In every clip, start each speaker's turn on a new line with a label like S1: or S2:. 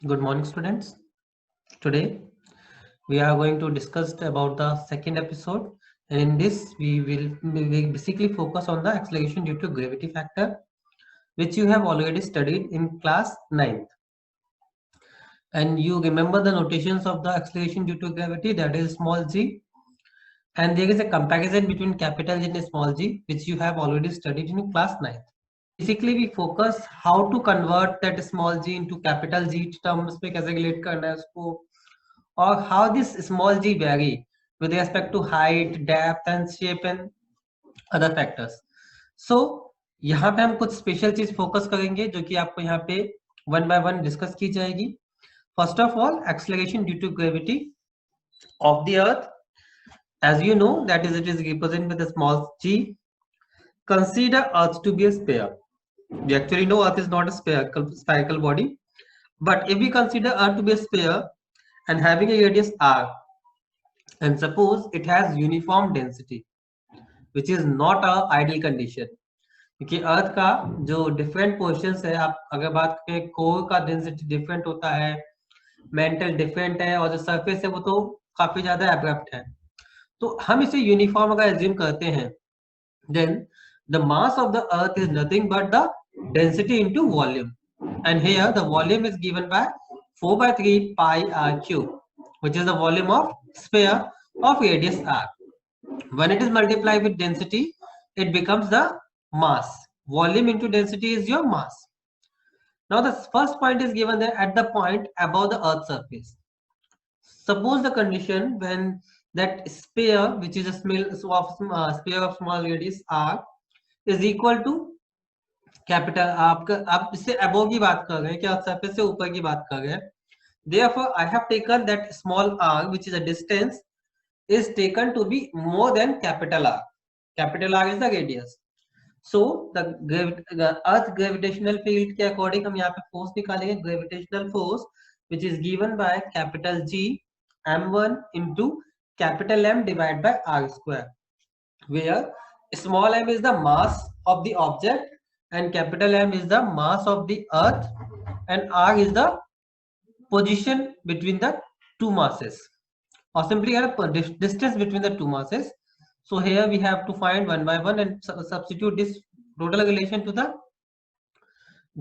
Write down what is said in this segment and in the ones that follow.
S1: Good morning, students. Today we are going to discuss about the second episode, and in this we will basically focus on the acceleration due to gravity factor, which you have already studied in class 9th. And you remember the notations of the acceleration due to gravity, that is small g, and there is a comparison between capital G and small g, which you have already studied in class 9th. Basically we focus how to convert that small g into capital G terms में कैसे relate करना है उसको, or how this small g vary with respect to height, depth and shape and other factors. So यहाँ पे हम कुछ special चीज फोकस करेंगे जो कि आपको यहाँ पे वन बाय वन डिस्कस की जाएगी. First of all, acceleration due to gravity of the earth. As you know, that is, it is represented with a small g. Consider earth to be a sphere. We actually know earth is not a spherical body, but if we consider earth to be a sphere and having a radius r, and suppose it has uniform density, which is not a ideal condition, क्योंकि अर्थ का जो different portions है, आप अगर बात करें core का density different होता है, मेंटल डिफरेंट है, और जो सरफेस है वो तो काफी ज्यादा एब्रप्ट है. तो हम इसे यूनिफॉर्म अगर एज्यूम करते हैं, then the mass of the earth is nothing but the density into volume, and here the volume is given by 4 by 3 pi r cube, which is the volume of sphere of radius r. When it is multiplied with density, it becomes the mass. Volume into density is your mass. Now the first point is given there at the point above the earth's surface. Suppose the condition when that sphere, which is a sphere of small radius r, is equal to capital, आप इससे above की बात कर रहे हैं, क्या surface से ऊपर की बात कर रहे हैं. Therefore I have taken that small r, which is a distance, is taken to be more than capital R. Capital R is the radius. So the earth gravitational field के अकॉर्डिंग हम यहाँ पे फोर्स निकालेंगे, gravitational force which is given by capital G m1 into capital M divided by r square, where small m is the mass of the object and capital M is the mass of the earth, and r is the position between the two masses, or simply a distance between the two masses. So here we have to find one by one and substitute this total relation to the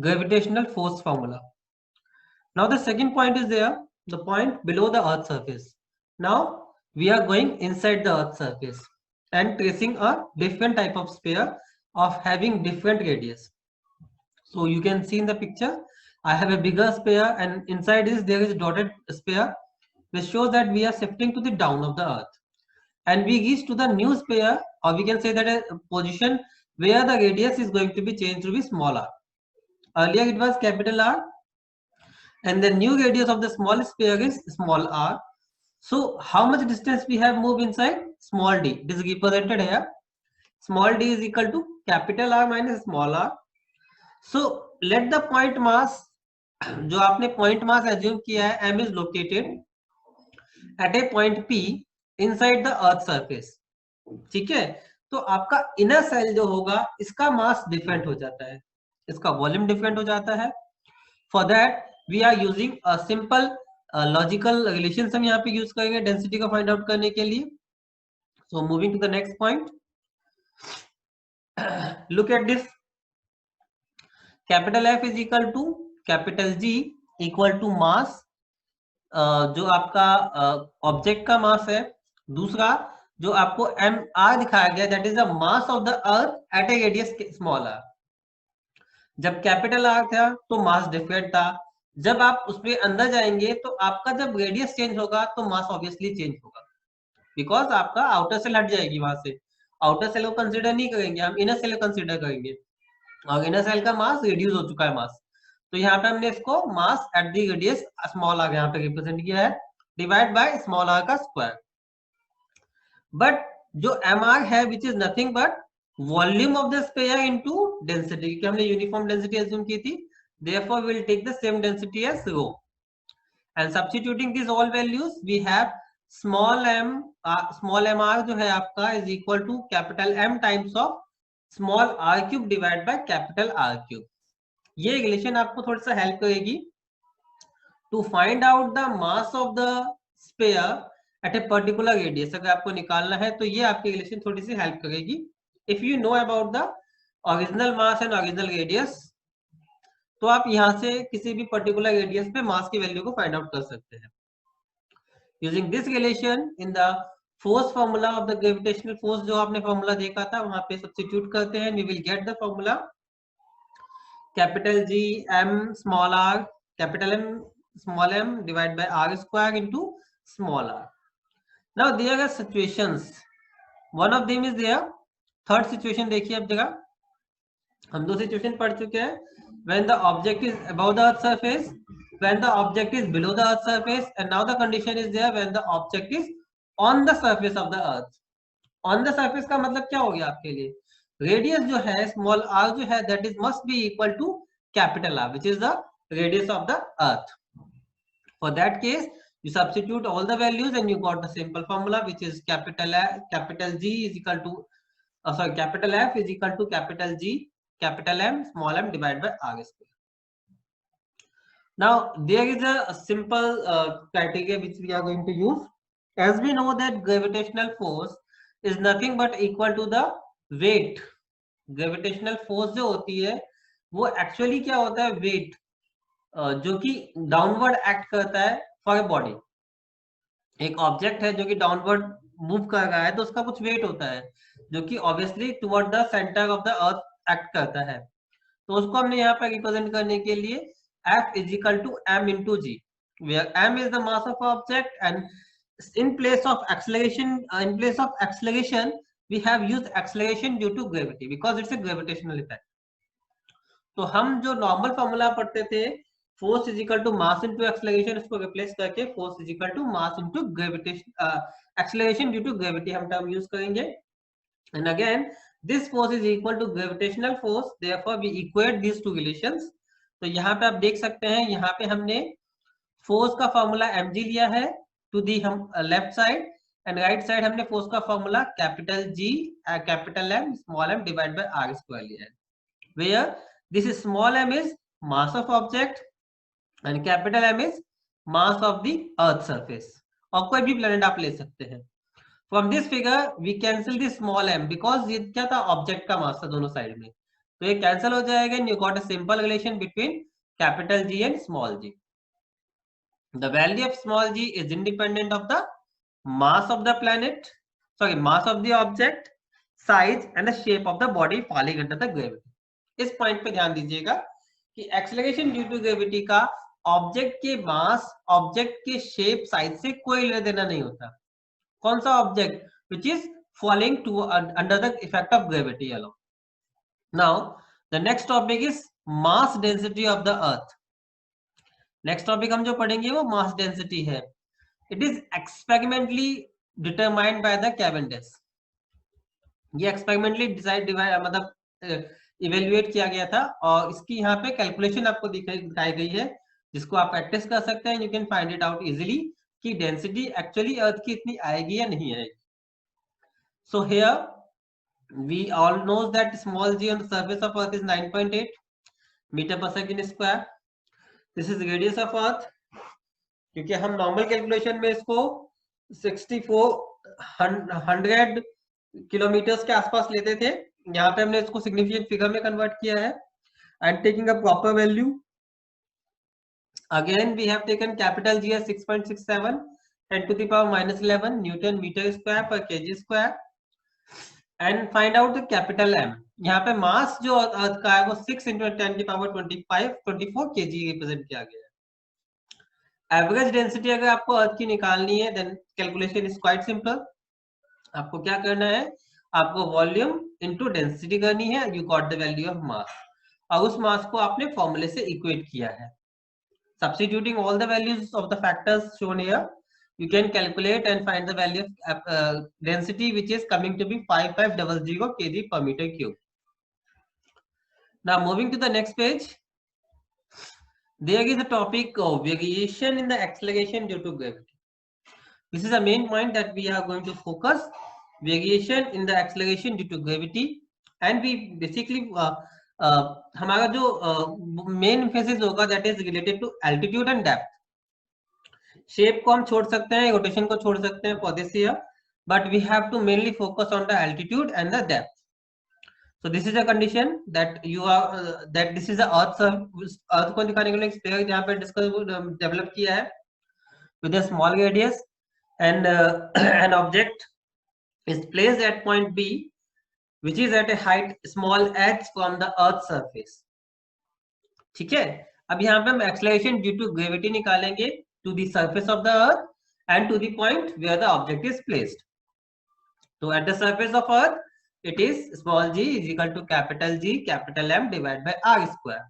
S1: gravitational force formula. Now the second point is there, the point below the earth surface. Now we are going inside the earth surface and tracing a different type of sphere of having different radius. So you can see in the picture, I have a bigger sphere and inside this there is a dotted sphere, which shows that we are shifting to the down of the earth, and we reach to the new sphere, or we can say that a position where the radius is going to be changed to be small r. Earlier it was capital R, and the new radius of the small sphere is small r. So how much distance we have moved inside? Small d. It is represented here. Small d is equal to capital R minus small r. So let the point mass, जो आपने point mass assume किया है, m is located at a point P inside the earth surface. ठीक है, तो आपका inner cell जो होगा इसका मास डिफरेंट हो जाता है, इसका वॉल्यूम डिफरेंट हो जाता है. For that we are using a simple logical relation हम यहाँ पे यूज करेंगे डेंसिटी को फाइंड आउट करने के लिए. So moving to the next point, look at this. Capital F is equal to capital G equal to mass, जो आपका ऑब्जेक्ट का मास है. दूसरा जो आपको एम आर दिखाया गया, that is the mass of the earth at a radius small R. जब कैपिटल आर था तो मास डिफरेंट था, जब आप उसमें अंदर जाएंगे तो आपका जब रेडियस चेंज होगा तो मास ऑब्वियसली चेंज होगा, बिकॉज आपका आउटर सेल हट जाएगी वहां से. आउटर सेल को कंसिडर नहीं करेंगे हम, इनर सेल को कंसिडर करेंगे, और इनर सेल का मास रिड्यूस हो चुका है मास. तो यहाँ पे हमने इसको mass at the radius small R यहाँ पे रिप्रेजेंट किया है, डिवाइड बाय स्मॉल आर का स्क्वायर. बट जो एम आर है which is nothing but volume of the sphere into density, क्योंकि हमने यूनिफॉर्म डेंसिटी अज्यूम की थी, therefore we will take the same density as rho, and substituting these all values we have small mr जो है आपका is equal to capital M times of small r cube divided by capital R cube. ये relation आपको थोड़ा सा help करेगी to find out the mass of the sphere at a particular radius. अगर आपको निकालना है तो ये आपकी रिलेशन थोड़ी सी हेल्प करेगी. If you know about the original mass and original radius, तो आप यहाँ से किसी भी पर्टिकुलर रेडियस पे मास की वैल्यू को फाइंड आउट कर सकते हैं. Using this relation in the force formula of the gravitational force, जो आपने फॉर्मूला देखा था वहां पे सब्स्टिट्यूट करते हैं. We will get the formula capital G m small r capital M small m divided by r square into small r. Now there are situations. One of them is there. Third situation देखिए अब जगह हम दो situation पढ़ चुके हैं. When the object is above the earth surface, when the object is below the earth surface, and now the condition is there when the object is on the surface of the earth. On the surface का मतलब क्या हो गया आपके लिए? Radius जो है small r जो है that is must be equal to capital R, which is the radius of the earth. For that case, you substitute all the values and you got the simple formula, which is capital G is equal to capital F is equal to capital G capital M small m divided by r square. Now there is a simple criteria which we are going to use. As we know that gravitational force is nothing but equal to the weight. Gravitational force जो होती है वो actually क्या होता है? weight जो कि downward act करता है फॉर ए बॉडी. एक ऑब्जेक्ट है जो कि डाउनवर्ड मूव कर रहा है तो उसका कुछ वेट होता है जो कि obviously toward the centre of the earth act करता है. तो उसको हमने यहाँ पर रिप्रेजेंट करने के लिए F is equal to m into g, where m is the mass of object and in place of acceleration we have used acceleration due to gravity because it's a gravitational effect. तो हम जो normal formula पढ़ते थे force is equal to mass into acceleration, उसको replace करके force is equal to mass into gravitation acceleration due to gravity हम term use करेंगे. And again this force is equal to gravitational force, therefore we equate this to relations. तो यहाँ पे आप देख सकते हैं यहाँ पे हमने फोर्स का फॉर्मूला mg लिया है टू दी हम left side and right side हमने फोर्स का formula capital G capital M small m divide by r square लिया है. Where this is small m is mass of object and capital M is mass of the earth surface. और कोई भी planet आप ले सकते हैं. From this figure we cancel this small m because ये क्या था? ऑब्जेक्ट का मास था दोनों साइड में, तो ये कैंसिल हो जाएगा. You got a simple relation between capital G and small g. The value of small g is independent of the mass of the planet, mass of the object, size and the shape of the body falling under the gravity. इस point पे ध्यान दीजिएगा कि acceleration due to gravity का object के mass, object के shape, size से कोई लेना देना नहीं होता. कौन सा object? Which is falling to under the effect of gravity alone. Now the next topic is mass density of the earth. Next topic हम जो पढ़ेंगे वो मास डेंसिटी है. It is experimentally determined by the Cavendish. ये experimentally मतलब evaluate किया गया था और इसकी यहाँ पे कैलकुलेशन आपको दिखाई गई है जिसको आप प्रैक्टिस कर सकते हैं. You can find it out easily कि डेंसिटी एक्चुअली अर्थ की इतनी आएगी या नहीं आएगी. So here we all knows that small g on the surface of earth is 9.8 metre per second square. This is radius of earth. क्योंकि हम normal calculation में इसको 6400 किलोमीटर्स के आसपास लेते थे, यहाँ पे हमने इसको सिग्निफिकेंट फिगर में कन्वर्ट किया है. And taking a proper value, again we have taken capital G as 6.67 10 to the power -11 newton metre square per KG square. And find out the capital M. यहाँ पे मास जो अर्थ का है वो 6 × 10 की पावर 24 केजी रिप्रेजेंट किया गया है. एवरेज डेंसिटी अगर आपको अर्थ की निकालनी है then calculation is quite simple. आपको क्या करना है? आपको वॉल्यूम इनटू डेंसिटी करनी है. You got the value of mass और उस मास को आपने फॉर्मूले से इक्वेट किया है. Substituting all the values of the factors shown here, you can calculate and find the value of density, which is coming to be 5500 kg per meter cube. Now moving to the next page, there is a topic of variation in the acceleration due to gravity. This is the main point that we are going to focus. Variation in the acceleration due to gravity, and we basically हमारा जो main emphasis होगा that is related to altitude and depth. Shape को हम छोड़ सकते हैं, rotation को छोड़ सकते हैं for this year, but we have to mainly focus on the altitude and the depth. So this is a condition that you are that this is the earth को दिखाने के लिए एक स्फीयर यहाँ पे डेवलप किया है with a small radius and an object is placed at point B which is at a height small h from the earth surface. ठीक है, अब यहाँ पे हम acceleration due to gravity निकालेंगे to the surface of the earth and to the point where the object is placed. So at the surface of earth it is small g is equal to capital G capital M divided by r square.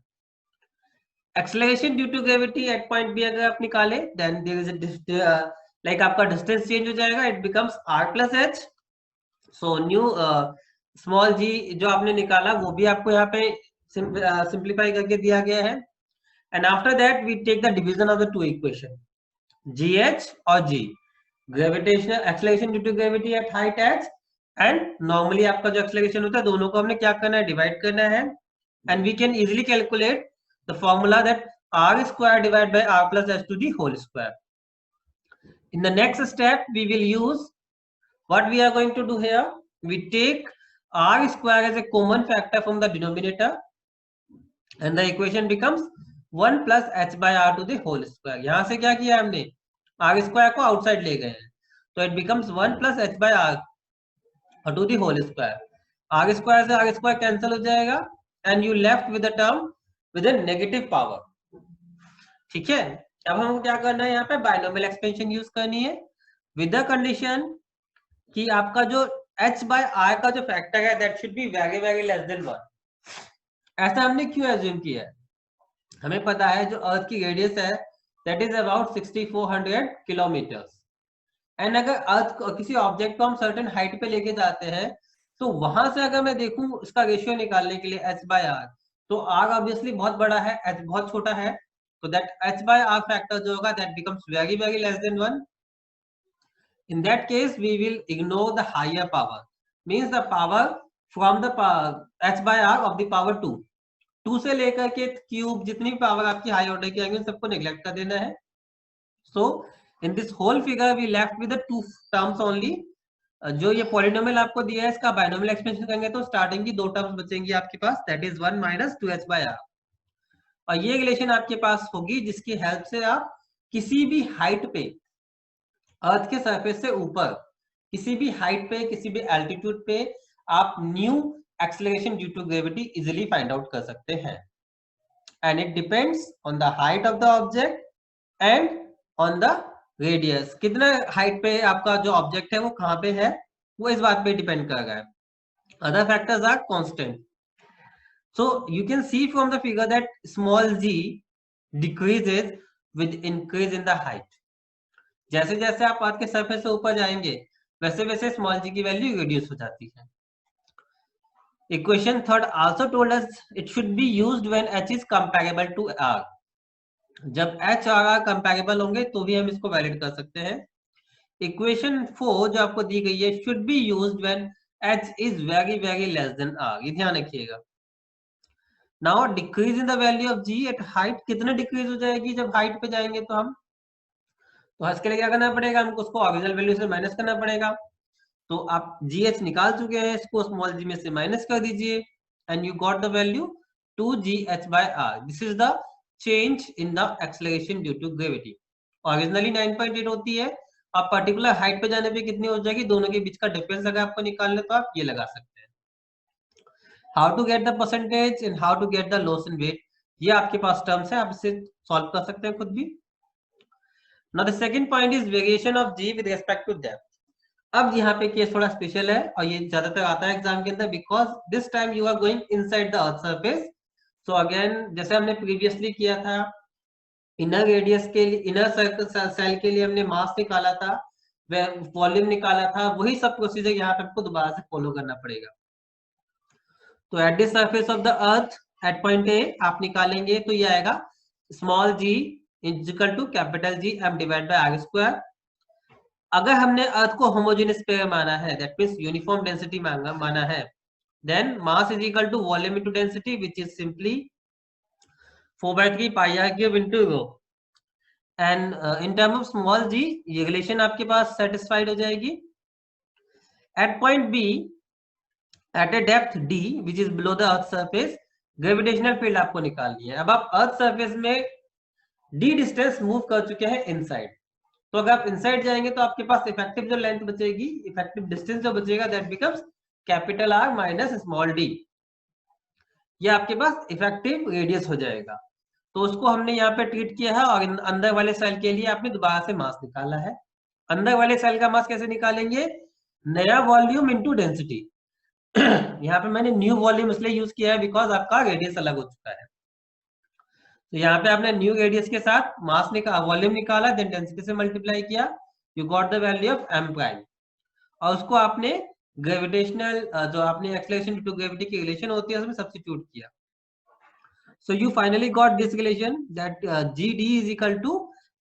S1: Acceleration due to gravity at point B अगर आप निकाले then there is a like आपका distance change हो जाएगा, it becomes r plus h. So new small g जो आपने निकाला वो भी आपको यहाँ पे simplify करके दिया गया है. And after that we take the division of the two equation gh और g, gravitational acceleration due to gravity at height h and normally आपका जो एक्सेलरेशन होता है दोनों को हमने क्या करना है, डिवाइड करना है. And we can easily calculate the formula that r square divide by r plus h to the whole square. In the next step we will use what we are going to do here, we take r square as a common factor from the denominator and the equation becomes 1 plus h by r to the whole square. यहां से क्या किया हमने, r square को outside ले गए हैं, तो it becomes 1 plus h by r to the whole square. R square से आर स्क्वायर कैंसिल हो जाएगा and you left with the term with a negative power. ठीक है, अब हमको क्या करना है, यहाँ पे बायनोमियल एक्सपेंशन यूज करनी है विद द कंडीशन कि आपका जो h बाय r का जो फैक्टर है that should be very very less than 1. ऐसा हमने क्यों एज्यूम किया है, हमें पता है जो अर्थ की रेडियस है that is about 6400 kilometres. And अगर अर्थ किसी ऑब्जेक्ट को हम सर्टेन हाइट पे लेके जाते हैं तो वहां से अगर मैं देखूं उसका रेशियो निकालने के लिए h बाय r, तो r ऑब्वियसली बहुत बड़ा है, h बहुत छोटा है, तो that h by r factor जो होगा that becomes very very less than 1. In that case we will ignore the higher power, means the power from the h by r of the power 2 से लेकर के cube जितनी भी power आपकी high order की आएंगी सबको नेग्लेक्ट कर देना है. सो in this whole figure we left with the two terms only. जो ये पॉलिनोमियल आपको दिया है इसका बायनोमियल एक्सपेंशन करेंगे तो स्टार्टिंग की दो टर्म्स बचेंगी आपके पास, that is 1 minus 2h by r. और ये रिलेशन आपके पास होगी जिसकी हेल्प से आप किसी भी हाइट पे अर्थ के सरफेस से ऊपर किसी भी हाइट पे किसी भी एल्टीट्यूड पे आप new acceleration due to gravity easily find out कर सकते हैं. And it depends on the height of the object and on the radius. कितना हाइट पे आपका जो ऑब्जेक्ट है वो कहाँ पे है वो इस बात पे डिपेंड कर रहा है. Other factors are constant. So you can see from the figure that small g decreases with increase in the height. जैसे जैसे आप अर्थ के सरफेस से ऊपर जाएंगे वैसे वैसे स्मॉल g की वैल्यू रिड्यूस हो जाती है. Equation third also told us it should be used when h is comparable to r. जब h और r कंपैरेबल होंगे तो भी हम इसको वैलिड कर सकते हैं. इक्वेशन 4 जो आपको दी गई है should be used when h is very very less than r. ये ध्यान रखिएगा. Now decrease in the value of g at height, कितने डिक्रीज हो जाएगी जब हाइट पे जाएंगे तो हम, तो इसके लिए क्या करना पड़ेगा, हमको उसको ओरिजिनल वैल्यू से माइनस करना पड़ेगा. तो आप gh निकाल चुके हैं, इसको स्मॉल g में से माइनस कर दीजिए and you got the value 2gh by r. This is the change in the acceleration due to gravity. Originally 9.8 होती है, आप पर्टिकुलर हाइट पे जाने पे कितनी हो जाएगी, दोनों के बीच का डिफरेंस अगर आपको निकालना तो आप ये लगा सकते हैं. How to get the percentage and how to get the loss in weight, ये आपके पास टर्म्स है, आप इसे सॉल्व कर सकते हैं खुद भी. Now the second point is variation of g with respect to depth. अब यहाँ पे केस थोड़ा स्पेशल है और ये ज्यादातर आता है एग्जाम के अंदर because this time you are going inside the earth surface. So again जैसे हमने प्रीवियसली किया था, इनर रेडियस के लिए इनर सर्कल सेल के लिए हमने मास निकाला था, वॉल्यूम निकाला था, वही सब प्रोसीजर यहाँ पे आपको दोबारा से फॉलो करना पड़ेगा. तो at the surface of the earth at point A आप निकालेंगे तो ये आएगा small g is equal to capital G m divide by r square. अगर हमने अर्थ को होमोजेनियस पेयर माना है, दैट मींस यूनिफॉर्म डेंसिटी माना है, then mass is equal to volume into density which is simply 4/3 pi r cube into rho. And in term of small G ये relation आपके पास सेटिस्फाइड हो जाएगी। At point B at A depth d which is below the earth surface gravitational field आपको निकालनी है। अब आप अर्थ सरफेस में d डिस्टेंस मूव कर चुके हैं इनसाइड, तो अगर आप इनसाइड जाएंगे तो आपके पास इफेक्टिव जो लेंथ बचेगी, इफेक्टिव डिस्टेंस जो बचेगा that becomes capital R minus small d। ये आपके पास इफेक्टिव रेडियस हो जाएगा। तो उसको हमने यहाँ पे ट्रीट किया है और अंदर वाले सेल के लिए आपने दोबारा से मास निकाला है। अंदर वाले सेल का मास कैसे निकालेंगे? नया वॉल्यूम इनटू डेंसिटी। यहाँ पे मैंने न्यू वॉल्यूम इसलिए यूज किया है बिकॉज आपका रेडियस अलग हो चुका है। तो यहाँ पे आपने न्यू रेडियस के साथ मास वॉल्यूम निकाला, देन डेंसिटी से मल्टीप्लाई किया, you got the value of m prime, और उसको आपने ग्रेविटेशनल जो आपने एक्सेलरेशन ड्यू टू ग्रेविटी की रिलेशन होती है उसमें सब्स्टिट्यूट किया। So you finally got this relation that GD is equal to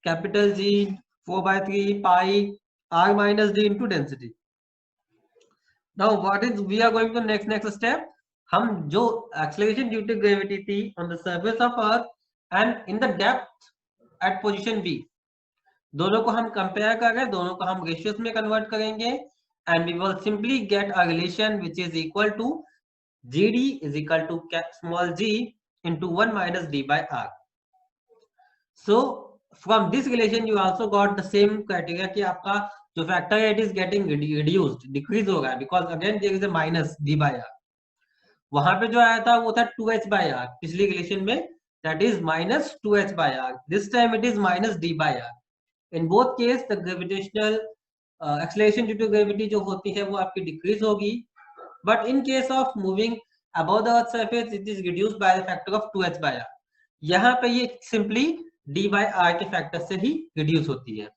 S1: capital G 4/3 pi R minus D into density. Now what is we are going to next step? हम जो acceleration due to gravity थी on the surface of Earth and in the depth at position B, दोनों को हम compare कर रहे हैं, दोनों को हम ratios में convert करेंगे and we will simply get a relation which is equal to GD is equal to small g into 1 minus d by r. So from this relation you also got the same criteria कि आपका जो factor है it is getting reduced, decrease हो रहा है because again there is a minus d by r. वहां पे जो आया था वो था 2h by r पिछली relation में, that is minus 2h by r. This time it is minus d by r. In both case the gravitational acceleration due to gravity जो होती है वो आपकी decrease होगी, but in case of moving above the earth surface it is reduced by the factor of 2h by r. यहाँ पे ये simply d by r के फैक्टर से ही रिड्यूस होती है।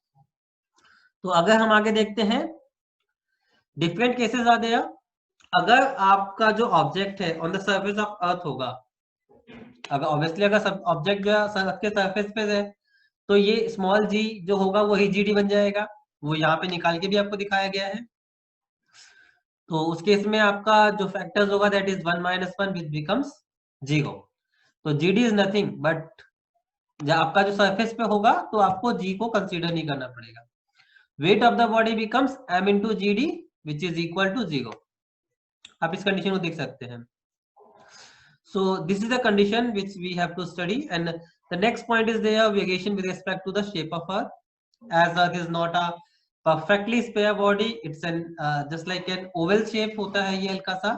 S1: तो अगर हम आगे देखते हैं डिफरेंट केसेस आ गया, अगर आपका जो ऑब्जेक्ट है ऑन द सरफेस ऑफ अर्थ होगा, अगर ऑब्वियसली अगर सब ऑब्जेक्ट जो है सबके सरफेस पे है तो ये स्मॉल जी जो होगा वही जीडी बन जाएगा, वो यहाँ पे निकाल के भी आपको दिखाया गया है। तो उस केस में आपका जो फैक्टर्स होगा that is 1 minus 1 which becomes 0। तो जीडी इज नथिंग बट जब आपका जो सरफेस पे होगा तो आपको जी को कंसीडर नहीं करना पड़ेगा। Weight of the body becomes m into gd which is equal to 0। आप इस कंडीशन को देख सकते हैं। So this is the condition which we have to study, and the next point is there variation with respect to the shape of Earth, as Earth is not a perfectly square body, it's an just like an oval shape होता है ये हल्का सा,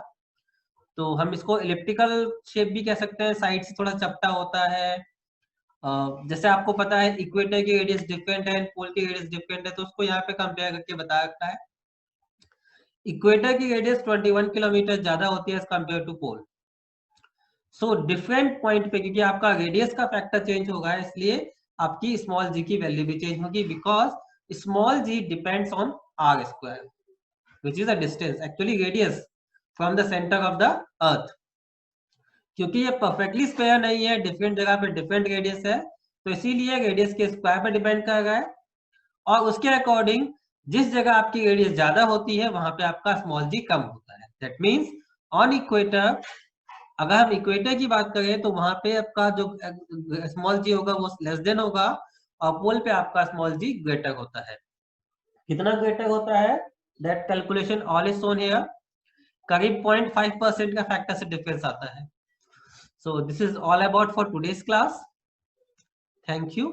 S1: तो हम इसको elliptical shape भी कह सकते हैं, साइड से थोड़ा चपटा होता है। जैसे आपको पता है इक्वेटर की रेडियस डिफरेंट है, पोल की रेडियस डिफरेंट है, तो उसको यहाँ पे कंपेयर करके बता रखा है। इक्वेटर की रेडियस 21 किलोमीटर ज्यादा होती है as compare to pole. So different point पे क्योंकि आपका रेडियस का फैक्टर चेंज होगा इसलिए आपकी स्मॉल जी की वैल्यू भी चेंज होगी, because small g depends on r square which is a distance actually radius from the centre of the earth. क्योंकि ये परफेक्टली स्क्वायर नहीं है, डिफरेंट जगह पे डिफरेंट रेडियस है, तो इसीलिए रेडियस के स्क्वायर पर डिपेंड कर रहा है, और उसके अकॉर्डिंग जिस जगह आपकी रेडियस ज्यादा होती है वहां पे आपका स्मॉल जी कम होता है। दैट मींस ऑन इक्वेटर, अगर हम इक्वेटर की बात करें तो वहां पे आपका जो स्मॉल जी होगा वो लेस देन होगा, और पोल पे आपका स्मॉल जी ग्रेटर होता है। कितना ग्रेटर होता है that calculation all is shown here, करीब 0.5% का फैक्टर से डिफरेंस आता है। So this is all about for today's class. Thank you.